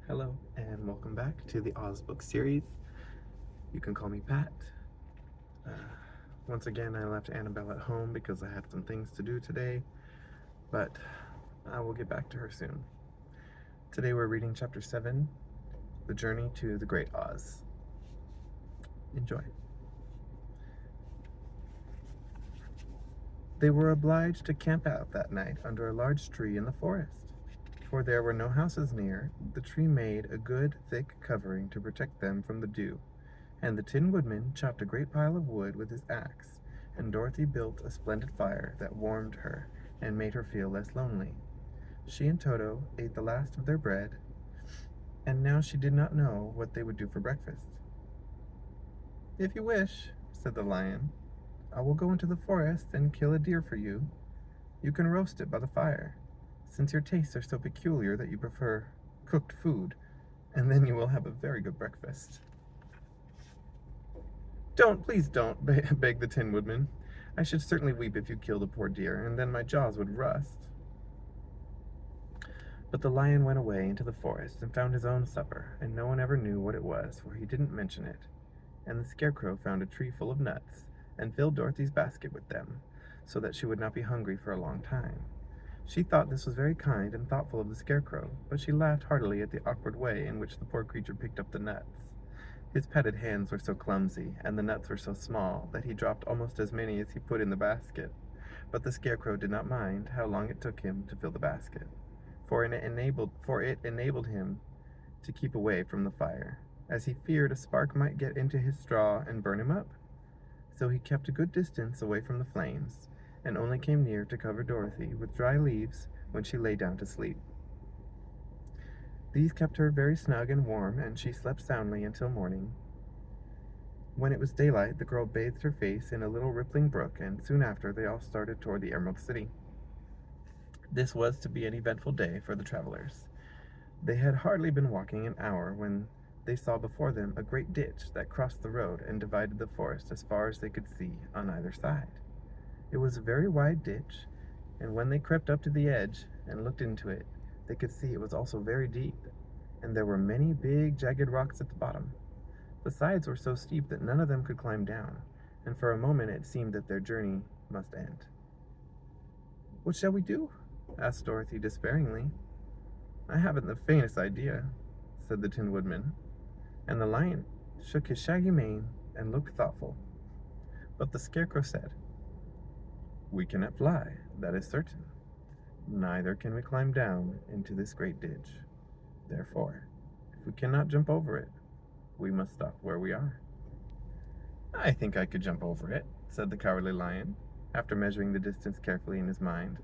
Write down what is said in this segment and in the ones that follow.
Hello, and welcome back to the Oz book series. You can call me Pat. Uh, Once again, I left Annabelle at home because I had some things to do today, but I will get back to her soon. Today we're reading Chapter 7, The Journey to the Great Oz. Enjoy. They were obliged to camp out that night under a large tree in the forest, for there were no houses near. The tree made a good, thick covering to protect them from the dew, and the Tin Woodman chopped a great pile of wood with his axe, and Dorothy built a splendid fire that warmed her and made her feel less lonely. She and Toto ate the last of their bread, and now she did not know what they would do for breakfast. "If you wish," said the lion, "I will go into the forest and kill a deer for you. You can roast it by the fire, since your tastes are so peculiar that you prefer cooked food, and then you will have a very good breakfast." "Don't, please don't," begged the Tin Woodman. "I should certainly weep if you killed a poor deer, and then my jaws would rust." But the lion went away into the forest and found his own supper, and no one ever knew what it was, for he didn't mention it. And the Scarecrow found a tree full of nuts, and filled Dorothy's basket with them, so that she would not be hungry for a long time. She thought this was very kind and thoughtful of the Scarecrow, but she laughed heartily at the awkward way in which the poor creature picked up the nuts. His padded hands were so clumsy, and the nuts were so small, that he dropped almost as many as he put in the basket. But the Scarecrow did not mind how long it took him to fill the basket, for it enabled him to keep away from the fire, as he feared a spark might get into his straw and burn him up. So he kept a good distance away from the flames, and only came near to cover Dorothy with dry leaves when she lay down to sleep. These kept her very snug and warm, and she slept soundly until morning. When it was daylight, the girl bathed her face in a little rippling brook, and soon after they all started toward the Emerald City. This was to be an eventful day for the travelers. They had hardly been walking an hour when they saw before them a great ditch that crossed the road and divided the forest as far as they could see on either side. It was a very wide ditch, and when they crept up to the edge and looked into it, they could see it was also very deep, and there were many big, jagged rocks at the bottom. The sides were so steep that none of them could climb down, and for a moment it seemed that their journey must end. "What shall we do?" asked Dorothy despairingly. "I haven't the faintest idea," said the Tin Woodman, and the lion shook his shaggy mane and looked thoughtful. But the Scarecrow said, "We cannot fly, that is certain. Neither can we climb down into this great ditch. Therefore, if we cannot jump over it, we must stop where we are." "I think I could jump over it," said the Cowardly Lion, after measuring the distance carefully in his mind.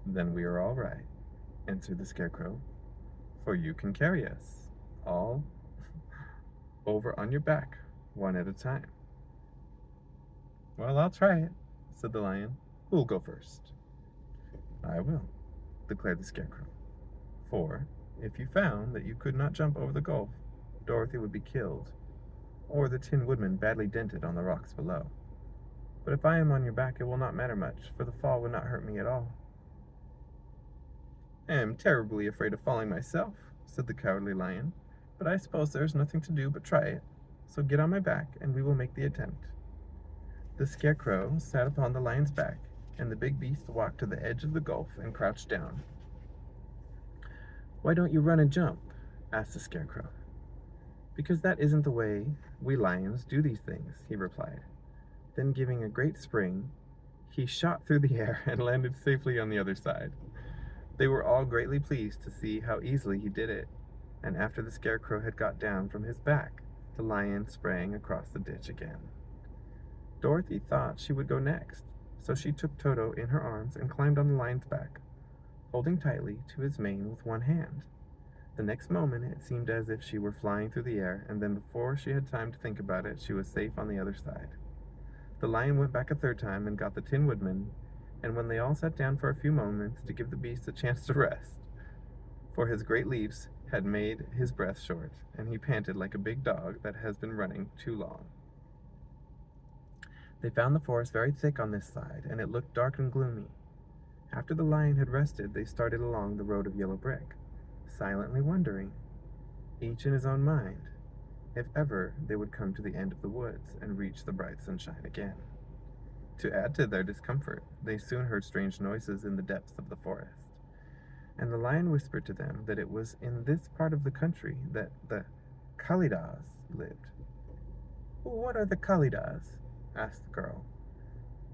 "Then we are all right," answered the Scarecrow, "for you can carry us all over on your back, one at a time." "Well, I'll try it," said the Lion. "Who'll go first?" "I will," declared the Scarecrow, "for if you found that you could not jump over the gulf, Dorothy would be killed, or the Tin Woodman badly dented on the rocks below. But if I am on your back, it will not matter much, for the fall would not hurt me at all." "I am terribly afraid of falling myself," said the Cowardly Lion, "but I suppose there is nothing to do but try it. So get on my back, and we will make the attempt." The Scarecrow sat upon the lion's back, and the big beast walked to the edge of the gulf and crouched down. "Why don't you run and jump?" asked the Scarecrow. "Because that isn't the way we lions do these things," he replied. Then, giving a great spring, he shot through the air and landed safely on the other side. They were all greatly pleased to see how easily he did it, and after the Scarecrow had got down from his back, the lion sprang across the ditch again. Dorothy thought she would go next, so she took Toto in her arms and climbed on the lion's back, holding tightly to his mane with one hand. The next moment it seemed as if she were flying through the air, and then before she had time to think about it, she was safe on the other side. The lion went back a third time and got the Tin Woodman, and when they all sat down for a few moments to give the beast a chance to rest, for his great leaps had made his breath short, and he panted like a big dog that has been running too long. They found the forest very thick on this side, and it looked dark and gloomy. After the lion had rested, they started along the road of yellow brick, silently wondering, each in his own mind, if ever they would come to the end of the woods and reach the bright sunshine again. To add to their discomfort, they soon heard strange noises in the depths of the forest, and the lion whispered to them that it was in this part of the country that the Kalidas lived. "What are the Kalidas?" asked the girl.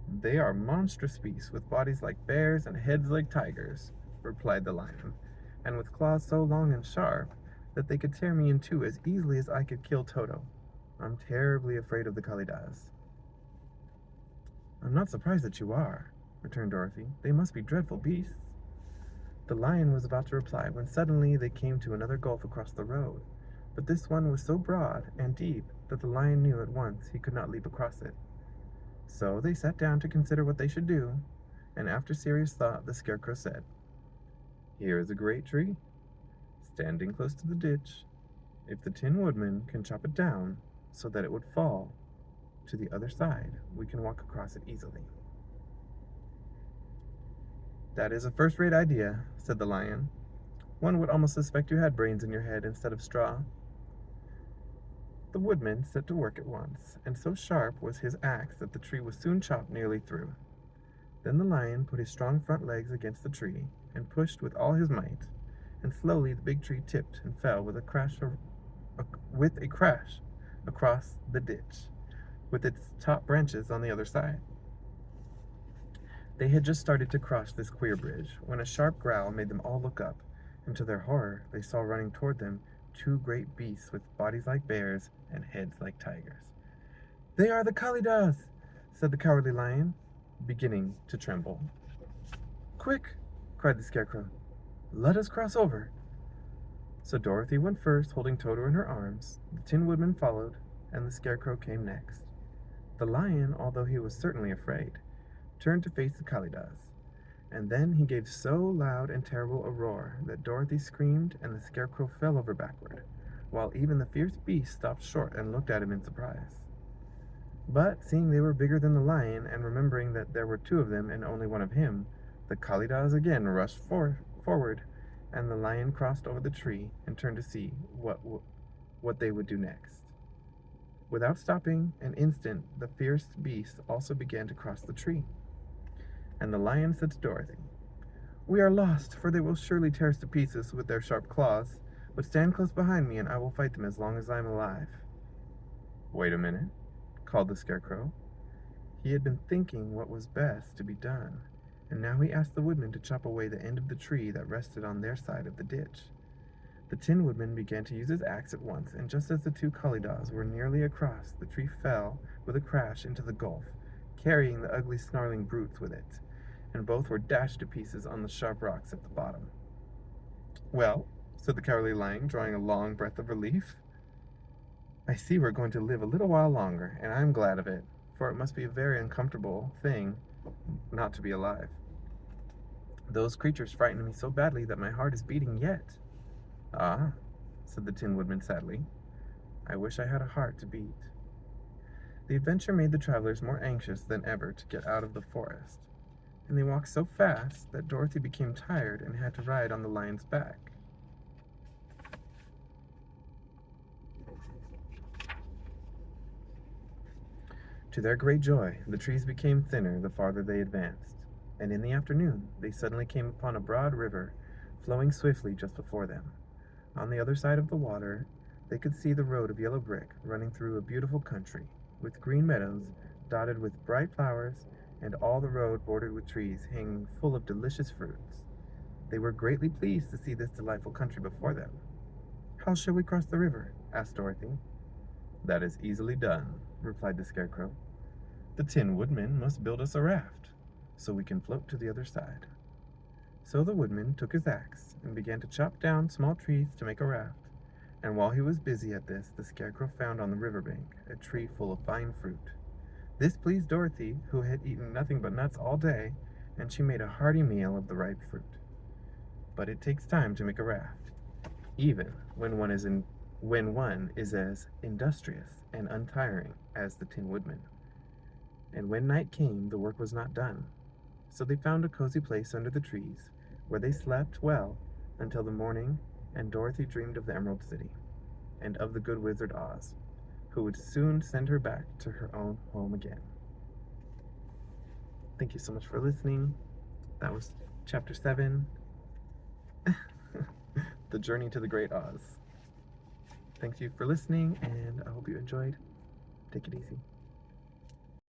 "They are monstrous beasts with bodies like bears and heads like tigers," replied the lion, "and with claws so long and sharp that they could tear me in two as easily as I could kill Toto. I'm terribly afraid of the Kalidas." "I'm not surprised that you are," returned Dorothy. "They must be dreadful beasts." The lion was about to reply when suddenly they came to another gulf across the road, but this one was so broad and deep that the lion knew at once he could not leap across it. So they sat down to consider what they should do, and after serious thought, the Scarecrow said, "Here is a great tree, standing close to the ditch. If the Tin Woodman can chop it down so that it would fall to the other side, we can walk across it easily." "That is a first-rate idea," said the lion. "One would almost suspect you had brains in your head instead of straw." The woodman set to work at once, and so sharp was his axe that the tree was soon chopped nearly through. Then the lion put his strong front legs against the tree and pushed with all his might, and slowly the big tree tipped and fell with a crash across the ditch, with its top branches on the other side. They had just started to cross this queer bridge when a sharp growl made them all look up, and to their horror they saw running toward them two great beasts with bodies like bears and heads like tigers. "They are the Kalidas," said the cowardly lion, beginning to tremble. "Quick!" cried the Scarecrow. "Let us cross over." So Dorothy went first, holding Toto in her arms. The Tin Woodman followed, and the Scarecrow came next. The lion, although he was certainly afraid, turned to face the Kalidas, and then he gave so loud and terrible a roar that Dorothy screamed and the Scarecrow fell over backward, while even the fierce beast stopped short and looked at him in surprise. But seeing they were bigger than the lion, and remembering that there were two of them and only one of him, the Kalidas again rushed forward, and the lion crossed over the tree and turned to see what they would do next. Without stopping an instant, the fierce beast also began to cross the tree. And the lion said to Dorothy, "We are lost, for they will surely tear us to pieces with their sharp claws, but stand close behind me and I will fight them as long as I am alive." "Wait a minute," called the Scarecrow. He had been thinking what was best to be done, and now he asked the woodman to chop away the end of the tree that rested on their side of the ditch. The Tin Woodman began to use his axe at once, and just as the two Kalidas were nearly across, the tree fell with a crash into the gulf, carrying the ugly snarling brutes with it, and both were dashed to pieces on the sharp rocks at the bottom. "Well," said the cowardly lion, drawing a long breath of relief, "I see we're going to live a little while longer, and I'm glad of it, for it must be a very uncomfortable thing not to be alive. Those creatures frightened me so badly that my heart is beating yet." "Ah," said the Tin Woodman sadly, "I wish I had a heart to beat." The adventure made the travelers more anxious than ever to get out of the forest, and they walked so fast that Dorothy became tired and had to ride on the lion's back. To their great joy, the trees became thinner the farther they advanced, and in the afternoon they suddenly came upon a broad river flowing swiftly just before them. On the other side of the water, they could see the road of yellow brick running through a beautiful country, with green meadows dotted with bright flowers, and all the road bordered with trees hanging full of delicious fruits. They were greatly pleased to see this delightful country before them. "How shall we cross the river?" asked Dorothy. "That is easily done," replied the Scarecrow. "The Tin Woodman must build us a raft, so we can float to the other side." So the woodman took his axe and began to chop down small trees to make a raft, and while he was busy at this, the Scarecrow found on the riverbank a tree full of fine fruit. This pleased Dorothy, who had eaten nothing but nuts all day, and she made a hearty meal of the ripe fruit. But it takes time to make a raft, even when one is as industrious and untiring as the Tin Woodman. And when night came, the work was not done. So they found a cozy place under the trees, where they slept well until the morning, and Dorothy dreamed of the Emerald City and of the good wizard Oz, who would soon send her back to her own home again. Thank you so much for listening. That was Chapter 7, The Journey to the Great Oz. Thank you for listening, and I hope you enjoyed. Take it easy.